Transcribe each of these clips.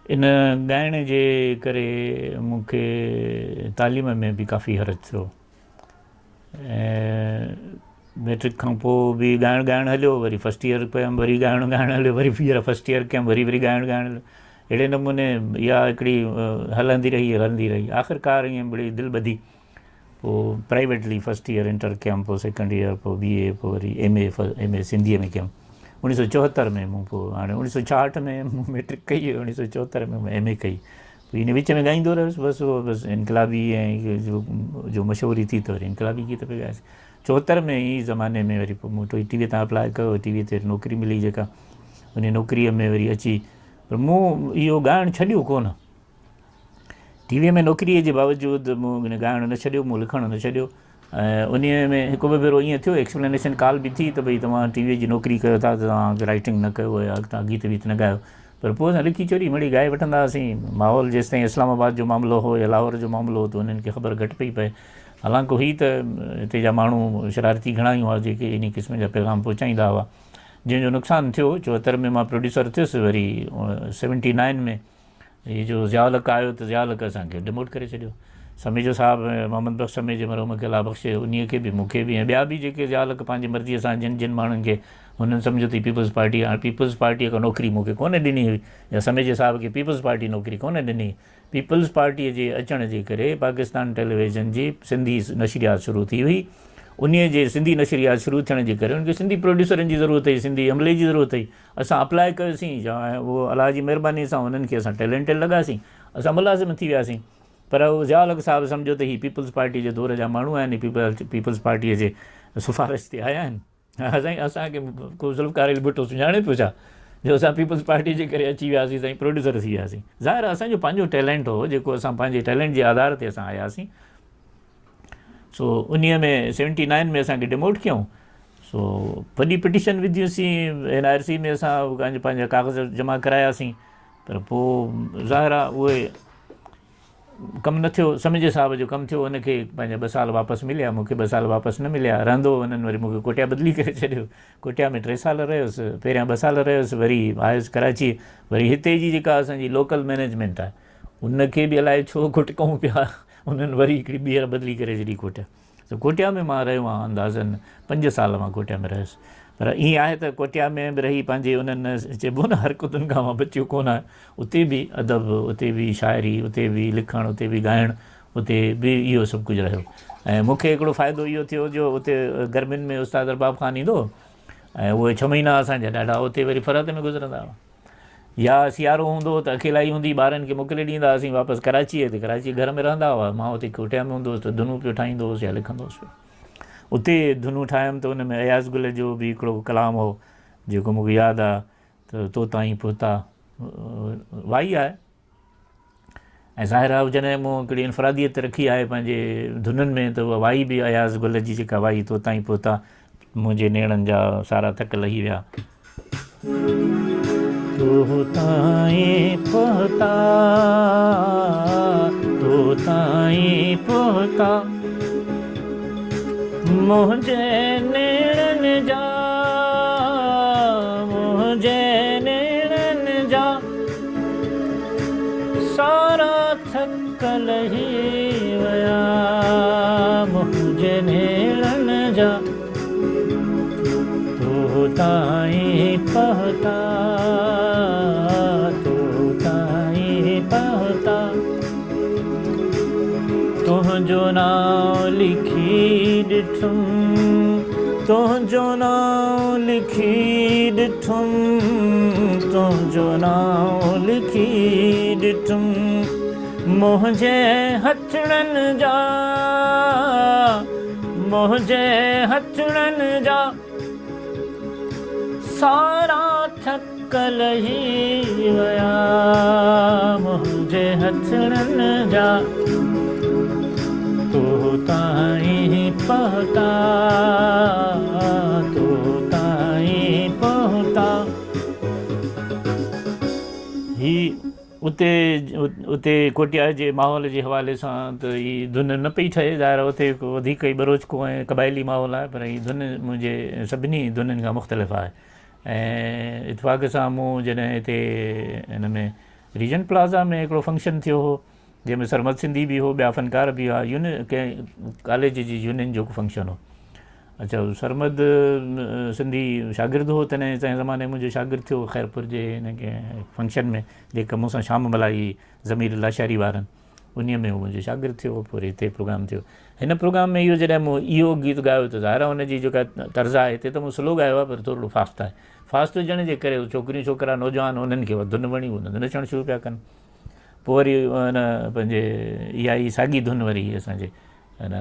इन ॻाइण जे करे मूंखे तालीम में बि काफ़ी हर्ज़ु थियो ऐं मैट्रिक खां पोइ बि ॻाइणु हलियो, वरी फस्ट ईयर कयुमि, वरी ॻाइणु हलियो, वरी ॿीहर फस्ट ईयर कयुमि, वरी ॻाइणु हलियो। अहिड़े नमूने इहा हिकिड़ी हलंदी रही आख़िरकार ईअं बड़ी दिलि ॿधी पोइ प्राइवेटली फस्ट ईयर इंटर कयुमि, पोइ सेकेंड ईयर, पोइ BA, पोइ वरी MA सिंधीअ में कयुमि 1974 में। मूं पोइ हाणे 1966 में मूं मैट्रिक कई, 1974 में MA कई। पोइ इन विच में ॻाईंदो रहियुसि बसि इनकलाबी ऐं जो मशहूरी थी त वरी इनकलाबी गीत पे ॻायासीं। 74 में ई ज़माने में वरी पोइ मूं टीवीअ तां अप्लाई कयो, टीवीअ ते नौकिरी मिली जेका, उन नौकिरीअ में वरी अची, पर मूं इहो ॻाइणु छॾियो कोन। टीवीअ में नौकिरीअ जे बावजूदि मूं ॻाइणु न छॾियो, मूं लिखणु न छॾियो। ऐं उन में हिकु ॿ भेरो ईअं थियो, एक्सप्लेनेशन कॉल बि थी त भई तव्हां टीवीअ जी नौकिरी कयो था त तव्हां राइटिंग न कयो या तव्हां गीत वीत न ॻायो, पर पोइ असां लिखी चोरी मिड़ी ॻाए वठंदा हुआसीं। माहौल जेसि ताईं इस्लामाबाद जो मामिलो हो या लाहौर जो मामिलो हो त उन्हनि खे ख़बर घटि पई पए। हालांकि ही त हिते जा माण्हू शरारती घणा ई हुआ जेके इन क़िस्म जा पैगाम पहुचाईंदा हुआ, जंहिंजो नुक़सानु थियो। 74 में मां प्रोड्यूसर थियुसि, वरी 79 में इहो जो ज़ियाउल आयो त ज़ियाउल असांखे डिमोट करे छॾियो। समीजो साहिबु मोहम्मद बख़्श समीज मरहूम खे अल्लाह बख़्शे, उन खे बि मूंखे बि ऐं ॿिया बि जेके ज़ियाउल पंहिंजी मर्ज़ीअ सां जिन माण्हुनि खे हुननि सम्झो अथई पीपल्स पार्टी, हाणे पीपल्स पार्टीअ खां नौकिरी मूंखे कोन ॾिनी हुई, या समीज साहिब खे पीपल्स पार्टी नौकिरी कोन ॾिनी। पीपल्स पार्टीअ जे अचण जे करे पाकिस्तान टेलीविज़न जी सिंधी नशरियात शुरू थी हुई। उन जे सिंधी नशरियात शुरू थियण जे करे उनखे सिंधी प्रोड्यूसरनि जी ज़रूरत हुई, सिंधी अमले जी ज़रूरत हुई। असां अप्लाई कयोसीं, ऐं उहो अलाह जी महिरबानी सां उन्हनि खे असां टैलेंटेड लॻासीं, असां मुलाज़िम थी वियासीं। पर उहो ज़ियाउल साहिबु सम्झो त ही पीपल्स पार्टी जे दौर जा माण्हू आहिनि, पीपल्स पार्टीअ जे सिफ़ारिश ते आया आहिनि। साईं असांखे को ज़ुल्फ़कार अली भुट्टो सुञाणे पियो छा, जो असां पीपल्स पार्टी जे करे अची वियासीं, साईं प्रोड्यूसर थी वियासीं। ज़ाहिर आहे असांजो पंहिंजो टैलेंट हो, जेको असां पंहिंजे टैलेंट जे आधार ते असां आयासीं। सो उन में 79 में असांखे डिमोट कयूं। सो वॾी पिटीशन विधियुसीं, NRC में असां पंहिंजा कागज़ जमा करायासीं, पर पोइ ज़ाहिर आहे उहे कमु न थियो। समीज साहिब जो कमु थियो, उनखे पंहिंजा 2 साल वापसि मिलिया, मूंखे 2 साल वापसि न मिलिया। रहंदो हुननि वरी मूंखे कोटिया बदिली करे छॾियो, कोटिया में 3 साल रहियुसि, पहिरियां 2 साल रहियुसि, वरी आयुसि कराची। वरी हिते जी जेका असांजी लोकल मैनेजमेंट आहे उनखे बि अलाए छो खुटकऊं पिया, उन्हनि वरी हिकिड़ी ॿीहर बदिली करे छॾी कोटिया। त कोटिया में मां रहियो आहियां अंदाज़नि 5 साल मां कोटिया में रहियुसि। पर ईअं आहे त कोटिया में बि रही पंहिंजे उन्हनि चइबो न हरकतुनि खां मां बचियो कोन आहे। उते बि अदब, उते बि शाइरी, उते बि लिखणु, उते बि ॻाइणु, उते बि इहो सभु कुझु रहियो। ऐं मूंखे हिकिड़ो फ़ाइदो इहो थियो जो उते गर्मियुनि में उस्ताद अरबाब ख़ान ईंदो, ऐं उहे 6 महीना असांजा ॾाढा उते वरी फ़रहत में गुज़रंदा हुआ। या सियारो हूंदो त अकेलाई हूंदी, ॿारनि खे मोकिले ॾींदा हुआसीं वापसि कराचीअ ते, कराची घर में रहंदा हुआ, मां उते कोटिया में हूंदो हुउसि त धुनूं पियो ठाहींदो हुउसि या लिखंदो हुउसि पियो। उते धुनूं ठाहियुमि त उन में अयाज़ गुल जो बि हिकिड़ो कलाम हो जेको मूंखे यादि आहे त तो ताईं पहुता, वाई आहे। ऐं ज़ाहिर आहे जॾहिं मूं हिकिड़ी इनफरादियत रखी आहे पंहिंजे धुननि में, त उहा वाई बि अयाज़ गुल जी जेका वाई, तो ताईं पहुता मुंहिंजे नेणनि जा सारा थक लही विया। तो ताईं पहुता, तो ताईं पहुता, मुंहिंजे नेणनि जा, मुंहिंजे नेणनि जा सारा थक लही विया, मुंहिंजे नेणनि जा तो ताईं पहुता, तो ताईं पहुता, तुंहिंजो नाम लिखी ॾिठुमि, तुंहिंजो नाम लिखी ॾिठुमि, तुंहिंजो नाम लिखी ॾिठुमि, मुंहिंजे हथड़नि जा, मुंहिंजे हथड़नि जा सारा थक लही विया, मुंहिंजे हथड़नि जा तो ताईं पहुता, तो ताईं पहुता। ही उते कोटिया जे माहौल जे हवाले सां त ही धुन न पई ठहे, ज़ाहिर उते वधीक ई बरोचको ऐं क़बाइली माहौल आहे, पर ही धुन मुंहिंजे सभिनी धुननि खां मुख़्तलिफ़ आहे। ऐं इतफ़ाक़ सां मूं जॾहिं हिते हिन में रीजन प्लाज़ा में हिकिड़ो फंक्शन थियो हो जंहिंमें सरमद सिंधी बि हो, ॿिया फ़नकार बि हुआ, कंहिं कॉलेज जी यूनियन जो फंक्शन हो। अच्छा, सरमद सिंधी शागिर्दु हो, तॾहिं तंहिं ज़माने मुंहिंजो शागिर्दु थियो ख़ैरपुर जे हिन फंक्शन में, जेका मूंसां शाम मल्हाई ज़मीर लाशारी वारनि, उन में उहो मुंहिंजो शागिर्दु थियो। पोइ हिते प्रोग्राम थियो। हिन प्रोग्राम में इहो जॾहिं मूं इहो गीत ॻायो त ज़ाहिर आहे हुनजी जेका तर्ज़ु आहे, हिते त मूं स्लो ॻायो आहे, पर थोरो फास्ट आहे। फास्ट हुजण जे करे छोकिरियूं छोकिरा नौजवान उन्हनि खे धुन वणी, उन्हनि नचणु शुरू पिया कनि। पोइ वरी हिन पंहिंजे इहा ई साॻी धुन वरी असांजे हिन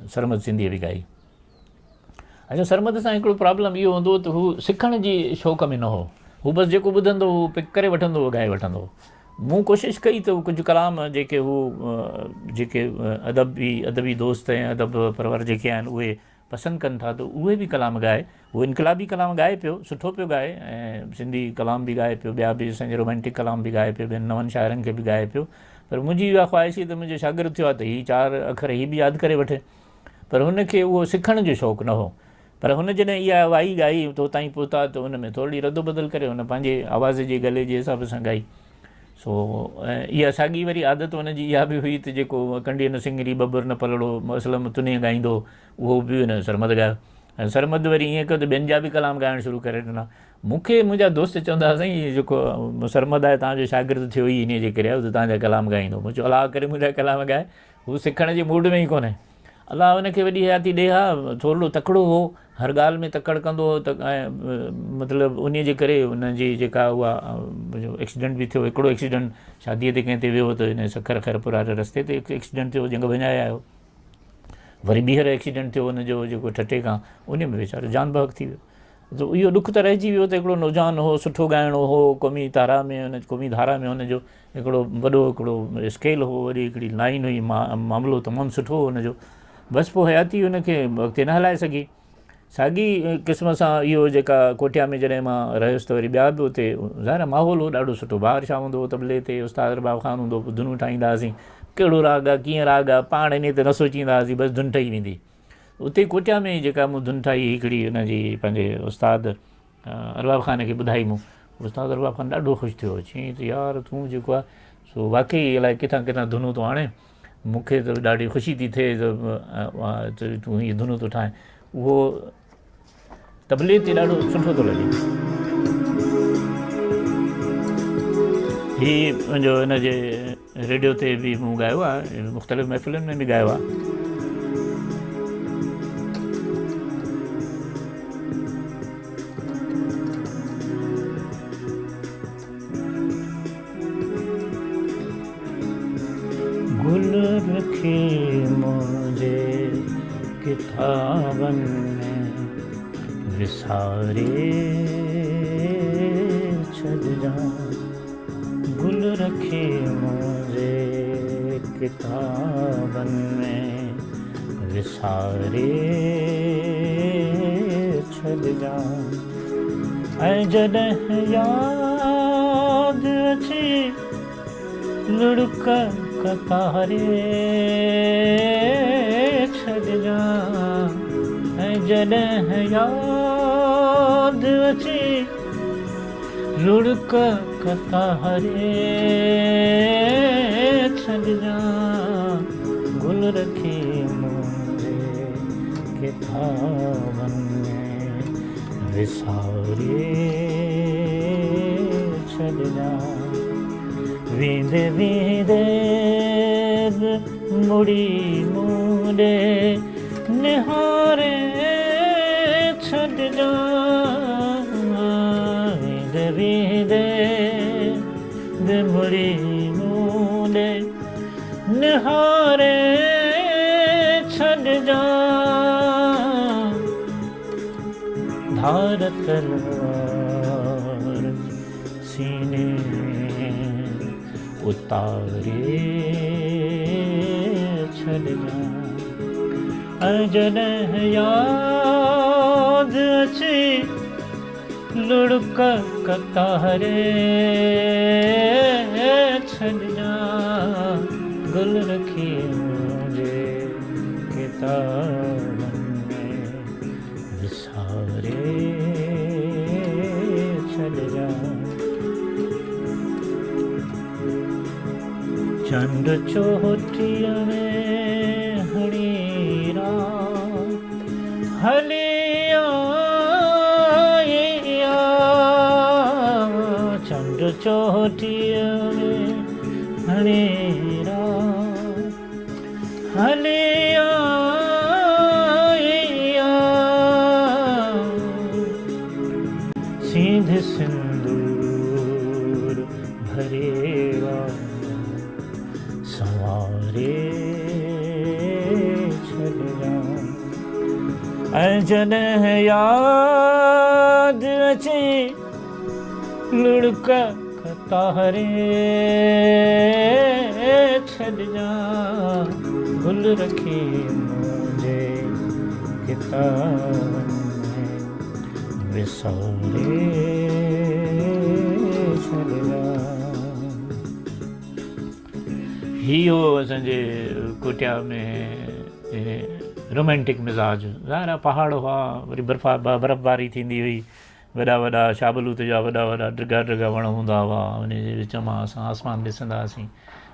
सरमद सिंधीअ बि ॻाई। अच्छा, सरमद सां हिकिड़ो प्रॉब्लम इहो हूंदो त हू सिखण जी शौक़ में न हो, हू बसि जेको ॿुधंदो हू पिक करे वठंदो हुओ, ॻाए वठंदो हुओ। मूं कोशिशि कई त कुझु कलाम जेके हू जेके अदबी दोस्त ऐं अदब परवर जेके आहिनि उहे पसंदि कनि था, त उहे बि कलाम ॻाए। उहो इनकलाबी कलाम ॻाए पियो, सुठो पियो ॻाए, ऐं सिंधी कलाम बि ॻाए पियो, ॿिया बि असांजे रोमेंटिक कलाम बि ॻाए पियो, ॿियनि नवनि शाइरनि खे बि ॻाए पियो। पर मुंहिंजी इहा ख़्वाहिश हुई त मुंहिंजो शागिर्दु थियो आहे त हीअ 4 अखर हीअ बि यादि करे वठे, पर हुनखे उहो सिखण जो शौक़ु न हो। पर हुन जॾहिं इहा वाई ॻाई तो ताईं पहुता, त हुन में थोरी रदो बदल करे हुन पंहिंजे आवाज़ जे गले जे हिसाब सां ॻाई। सो ऐं इहा साॻी वरी आदत हुनजी इहा बि हुई त जेको कंडीअ न सिंगरी बबर न पलड़ो मसलम तुने ॻाईंदो, उहो बि हुन सरमद ॻायो। ऐं सरमद वरी ईअं कयो त ॿियनि जा बि कलाम ॻाइणु शुरू करे ॾिना। मूंखे मुंहिंजा दोस्त चवंदा हुआ, साईं जेको सरमद आहे तव्हांजो शागिर्दु थियो ई इन जे करे आहे त तव्हांजा कलाम ॻाईंदो। मूं चयो अलाह करे मुंहिंजा कलाम ॻाए, हू सिखण जे मूड में ई कोन्हे। अलाह हुनखे वॾी हयाती ॾे हा, थोरो तकिड़ो हो, हर ॻाल्हि में तकड़ि कंदो हो। त ऐं मतिलबु उन जे करे हुनजी जेका उहा एक्सीडेंट बि थियो, हिकिड़ो एक्सीडेंट शादीअ ते कंहिं ते वियो त हिन सखर ख़ैरपुर वारे रस्ते ते हिकु एक्सीडेंट थियो, जंग भॼाए आयो। वरी ॿीहर एक्सीडेंट थियो हुनजो जेको ठटे खां, उन में वीचारो जान बहक थी वियो। त इहो ॾुख त रहिजी वियो त हिकिड़ो नौजवान हो, सुठो ॻाइणो हो, क़ौमी धारा में हुनजो हिकिड़ो वॾो हिकिड़ो स्केल हो, वरी हिकिड़ी लाइन हुई, मामिलो तमामु सुठो हो हुनजो। बसि पोइ हयाती हुनखे अॻिते न हलाए सघी। साॻी क़िस्म सां इहो जेका कोठिया में जॾहिं मां रहियुसि त वरी ॿिया बि उते ज़ाहिर माहौल हो ॾाढो सुठो। ॿाहिरि छा हूंदो हो, तबले ते उस्ताद अरबाब ख़ान हूंदो हो, धुनूं ठाहींदा हुआसीं, कहिड़ो राग आहे, कीअं राग आहे, पाण इन ते न सोचींदा हुआसीं, बसि धुन ठही वेंदी। उते कोठिया में जेका मूं धुन ठाही हिकिड़ी हुनजी पंहिंजे उस्ताद अरबाब ख़ान खे ॿुधाई मूं, उस्ताद अरबाब ख़ान ॾाढो ख़ुशि थियो। चयईं त यार तूं जेको आहे सो वाक़ई अलाए किथां किथां धुनूं थो आणे, मूंखे त ॾाढी ख़ुशी थी थिए त तूं हीअ धुनूं थो ठाहे। उहो तबले ते ॾाढो सुठो थो लॻे। हीअ मुंहिंजो हिनजे रेडियो ते बि मूं ॻायो आहे, मुख़्तलिफ़ महफ़िलुनि में बि ॻायो आहे। गुल रखे मुंहिंजे किताबनि में विसारे छॾिजां, गुल रखे मुंहिंजे किताबनि में विसारे छॾिजां। ऐं जॾहिं यादि अचे लुढ़क कतारे छॾिजां। ऐं जॾहिं यादि अचे लुढ़क कतारे छॾिजां, गुल रखे मुंहिंजे किताबनि में विसारे छॾिजां। वेंदे वेंदे मुड़ी मूं ॾे निहारे छॾिजां। वेंदे वेंदे मुड़ी मूं ॾे निहारे छॾिजां। धार तलवार सीने उतारे छॾिजां। ऐं जॾहिं यादि अचे लुढ़क कतारे छॾिजां, गुल रखी मुंहिंजे किताबनि में विसारे छॾिजां। चंड चोटीअ में हणी रात हली चंड चोटीअ में हणी रात हली सीध सिंदूर भरेवा सवारे छल जॾहिं याद अचे लुड़क तारे छॾिजां गुल रखी मुंहिंजे किताबनि में विसारे छॾिजां। इहो असांजे कोटिया में रोमेंटिक मिज़ाज ज़ाहिर पहाड़ हुआ, वरी बर्फ़बारी थींदी हुई, वॾा वॾा शाबलूत जा वॾा वॾा ड्रिगा ड्रिगा वण हूंदा हुआ, उन जे विच मां असां आसमान ॾिसंदा हुआसीं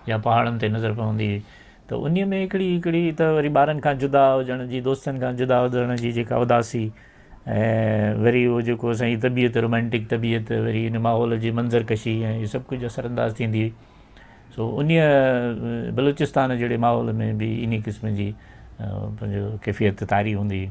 या पहाड़नि ते नज़र पवंदी हुई। त उन में हिकिड़ी त वरी ॿारनि खां जुदा हुजण जी, दोस्तनि खां जुदा हुजण जी जेका उदासी, ऐं वरी उहो जेको असांजी तबियत रोमेंटिक तबियत, वरी इन माहौल जी मंज़रकशी ऐं इहो सभु कुझु असरअंदाज़ थींदी हुई। सो उन बलूचिस्तान जहिड़े माहौल में बि इन क़िस्म जी पंहिंजो कैफ़ियत तारी हूंदी हुई।